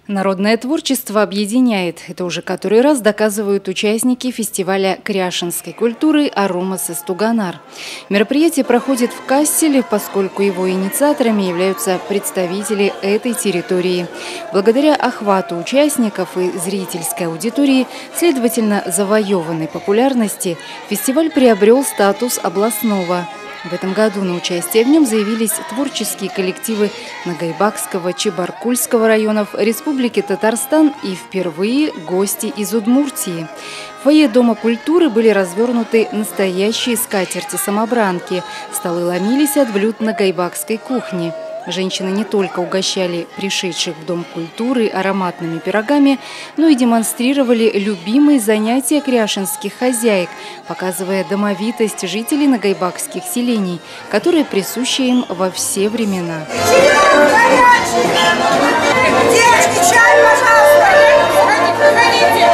Народное творчество объединяет. Это уже который раз доказывают участники фестиваля кряшенской культуры «Арумас из Туганар». Мероприятие проходит в Касселе, поскольку его инициаторами являются представители этой территории. Благодаря охвату участников и зрительской аудитории, следовательно, завоеванной популярности, фестиваль приобрел статус областного. В этом году на участие в нем заявились творческие коллективы Нагайбакского, Чебаркульского районов Республики Татарстан и впервые гости из Удмуртии. В фойе Дома культуры были развернуты настоящие скатерти-самобранки. Столы ломились от блюд нагайбакской кухни. Женщины не только угощали пришедших в Дом культуры ароматными пирогами, но и демонстрировали любимые занятия кряшенских хозяек, показывая домовитость жителей нагайбакских селений, которая присуща им во все времена. Девочки, чай, пожалуйста! Проходите!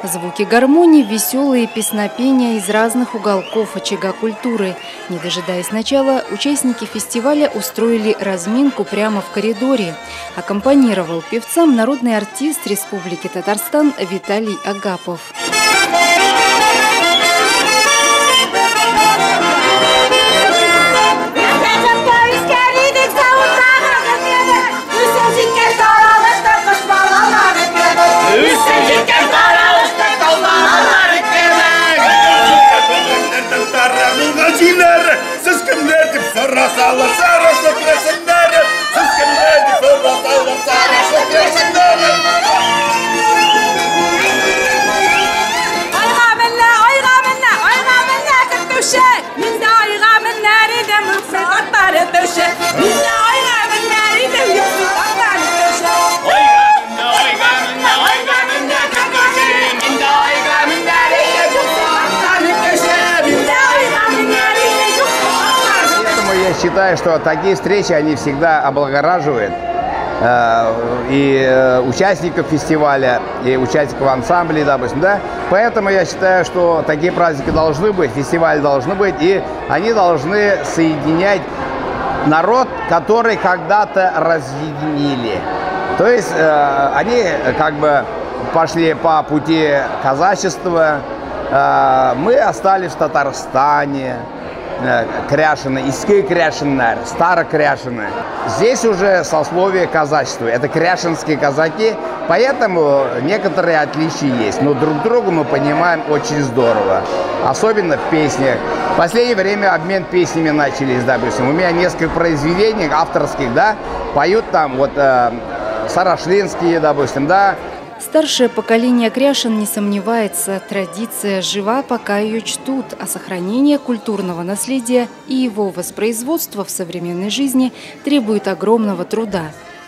Звуки гармонии, веселые песнопения из разных уголков очага культуры. Не дожидаясь начала, участники фестиваля устроили разминку прямо в коридоре. Аккомпанировал певцам народный артист Республики Татарстан Виталий Агапов. Считаю, что такие встречи, они всегда облагораживают и участников фестиваля, и участников ансамблей, допустим, да. Поэтому я считаю, что такие праздники должны быть, фестивали должны быть, и они должны соединять народ, который когда-то разъединили. То есть они как бы пошли по пути казачества, мы остались в Татарстане. Кряшины, искы кряшинар, старокряшины. Здесь уже сословие казачества. Это кряшинские казаки, поэтому некоторые отличия есть. Но друг друга мы понимаем очень здорово. Особенно в песнях. В последнее время обмен песнями начались, допустим. У меня несколько произведений авторских, да, поют там вот сарашлинские, допустим, да. Старшее поколение кряшен не сомневается, традиция жива, пока ее чтут, а сохранение культурного наследия и его воспроизводство в современной жизни требует огромного труда.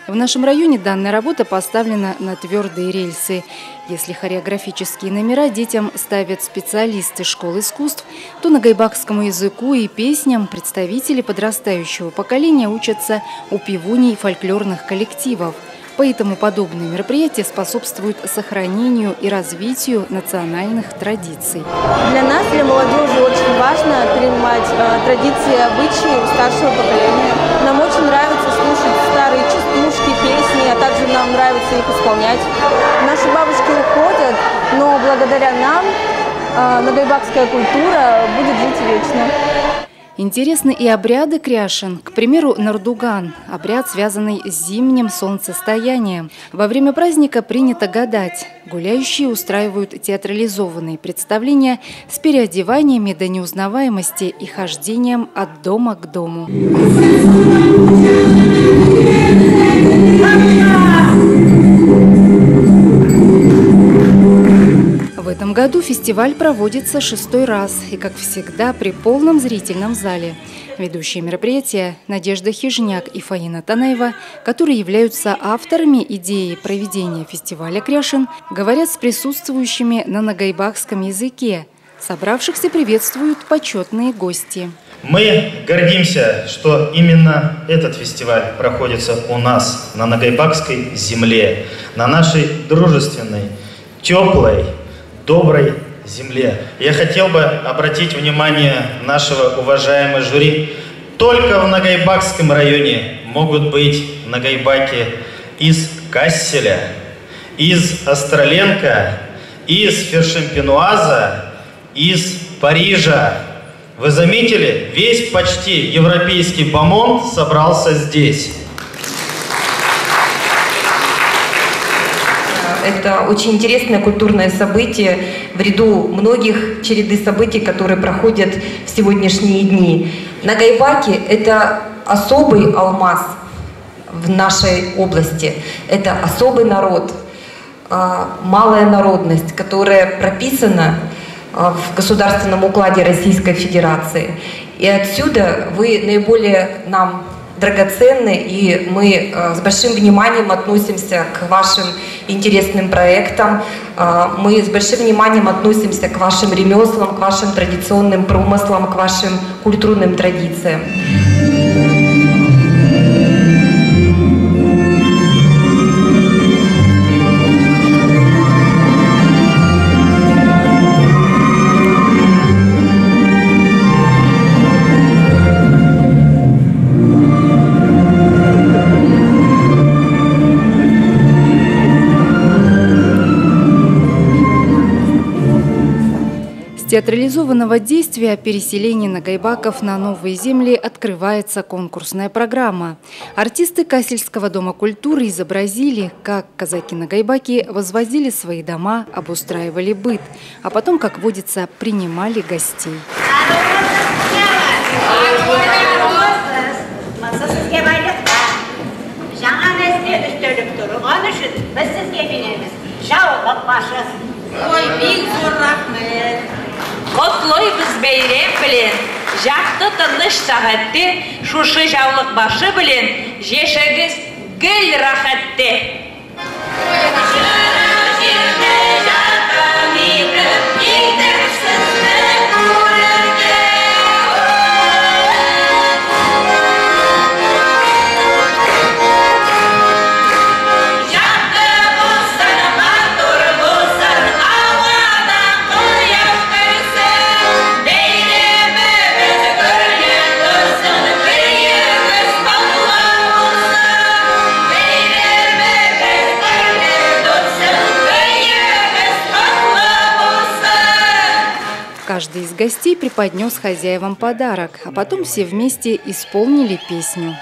В нашем районе данная работа поставлена на твердые рельсы. Если хореографические номера детям ставят специалисты школ искусств, то нагайбакскому языку и песням представители подрастающего поколения учатся у певуней фольклорных коллективов. Поэтому подобные мероприятия способствуют сохранению и развитию национальных традиций. Для нас, для молодежи, очень важно перенимать традиции и обычаи у старшего поколения. Нам очень нравится слушать старые частушки, песни, а также нам нравится их исполнять. Наши бабушки уходят, но благодаря нам нагайбакская культура будет жить вечно. Интересны и обряды кряшен. К примеру, нардуган – обряд, связанный с зимним солнцестоянием. Во время праздника принято гадать. Гуляющие устраивают театрализованные представления с переодеваниями до неузнаваемости и хождением от дома к дому. В этом году фестиваль проводится 6-й раз и, как всегда, при полном зрительном зале. Ведущие мероприятия Надежда Хижняк и Фаина Танаева, которые являются авторами идеи проведения фестиваля кряшен, говорят с присутствующими на нагайбакском языке. Собравшихся приветствуют почетные гости. Мы гордимся, что именно этот фестиваль проходится у нас, на нагайбакской земле, на нашей дружественной, теплой, доброй земле. Я хотел бы обратить внимание нашего уважаемого жюри. Только в Нагайбакском районе могут быть нагайбаки из Касселя, из Остроленка, из Фершемпенуаза, из Парижа. Вы заметили, весь почти европейский бомонд собрался здесь. Это очень интересное культурное событие в ряду многих череды событий, которые проходят в сегодняшние дни. Нагайбаки – это особый алмаз в нашей области. Это особый народ, малая народность, которая прописана в государственном укладе Российской Федерации. И отсюда вы наиболее нам драгоценны, и мы с большим вниманием относимся к вашим интересным проектам, мы с большим вниманием относимся к вашим ремеслам, к вашим традиционным промыслам, к вашим культурным традициям. С театрализованного действия о переселении нагайбаков на новые земли открывается конкурсная программа. Артисты Кассельского дома культуры изобразили, как казаки-нагайбаки возводили свои дома, обустраивали быт, а потом, как водится, принимали гостей. Ой, бик зур рахмет. Котлойбыз бәйрәм белән, жақты тыныш сәгатьтә, шушы җаулык башы белән яшәгез гел рәхәттә. Каждый из гостей преподнес хозяевам подарок, а потом все вместе исполнили песню.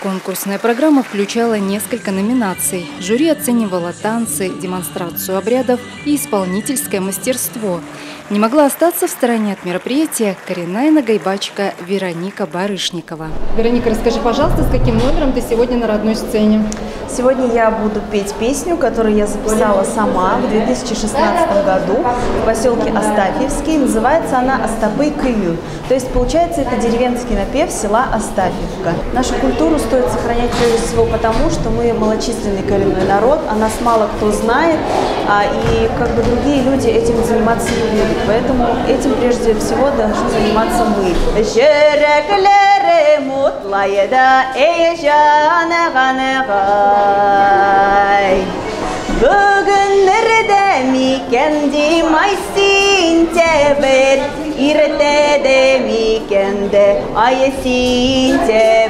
Конкурсная программа включала несколько номинаций. Жюри оценивало танцы, демонстрацию обрядов и исполнительское мастерство. Не могла остаться в стороне от мероприятия коренная нагайбачка Вероника Барышникова. Вероника, расскажи, пожалуйста, с каким номером ты сегодня на родной сцене? Сегодня я буду петь песню, которую я записала сама в 2016 году в поселке Астафьевский. Называется она «Астапы Кыю». То есть, получается, это деревенский напев села Астафьевка. Нашу культуру стоит сохранять прежде всего потому, что мы малочисленный коренной народ, а нас мало кто знает, и как бы другие люди этим заниматься не будут. Поэтому этим прежде всего должны заниматься мы. Bugünlerde mi kendim ay sinteber, irtede mi kendi ay sinteber.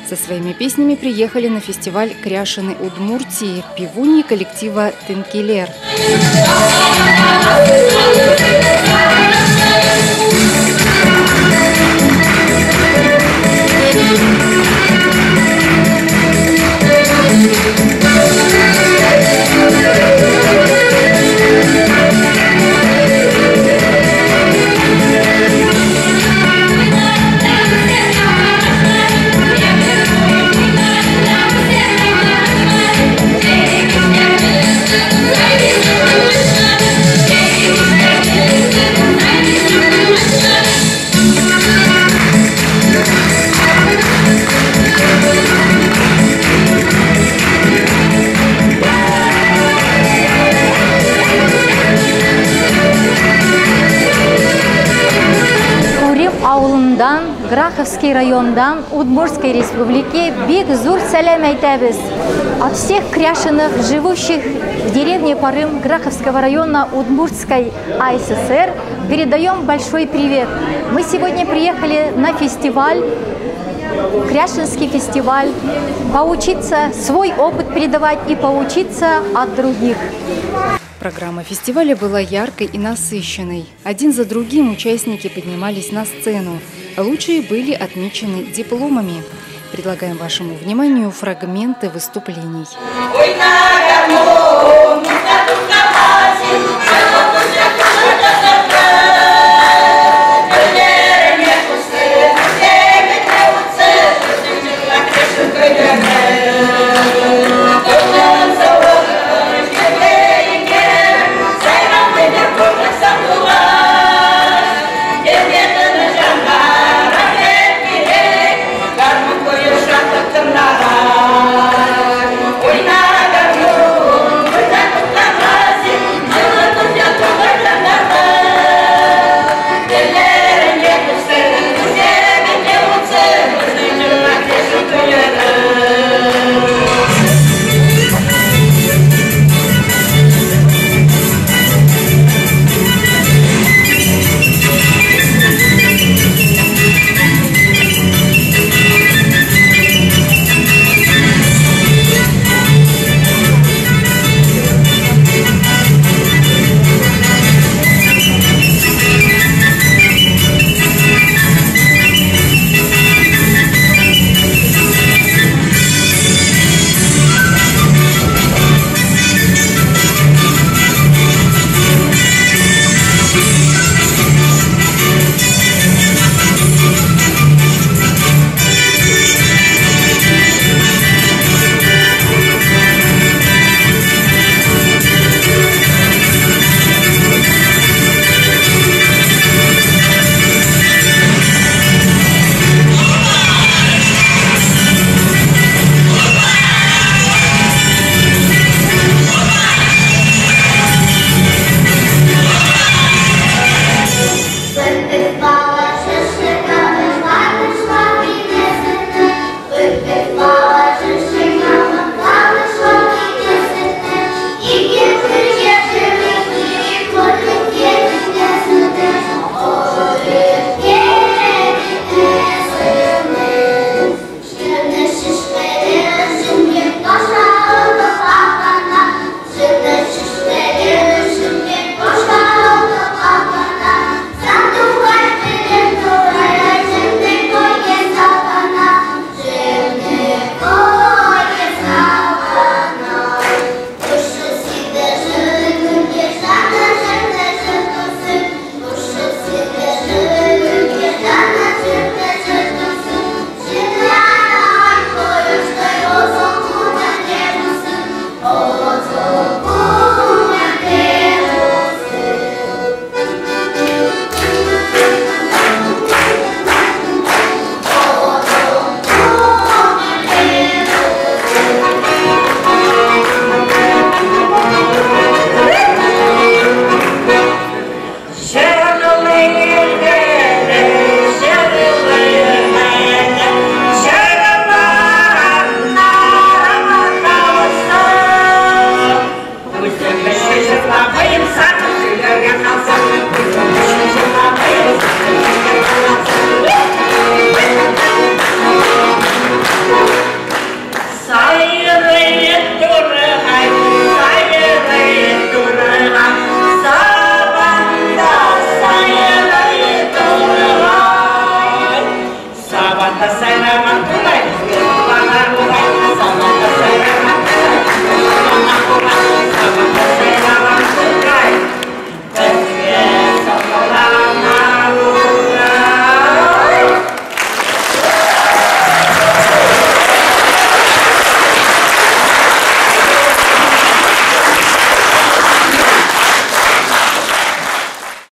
Со своими песнями приехали на фестиваль Кряшины Удмуртии певуньи коллектива «Тенкелер». Граховский райондан Удмуртской республики бик зур сәлем әйтәбез. От всех кряшиных, живущих в деревне Парым Граховского района Удмуртской АССР, передаем большой привет. Мы сегодня приехали на фестиваль, Кряшинский фестиваль, поучиться, свой опыт передавать и поучиться от других. Программа фестиваля была яркой и насыщенной. Один за другим участники поднимались на сцену. Лучшие были отмечены дипломами. Предлагаем вашему вниманию фрагменты выступлений.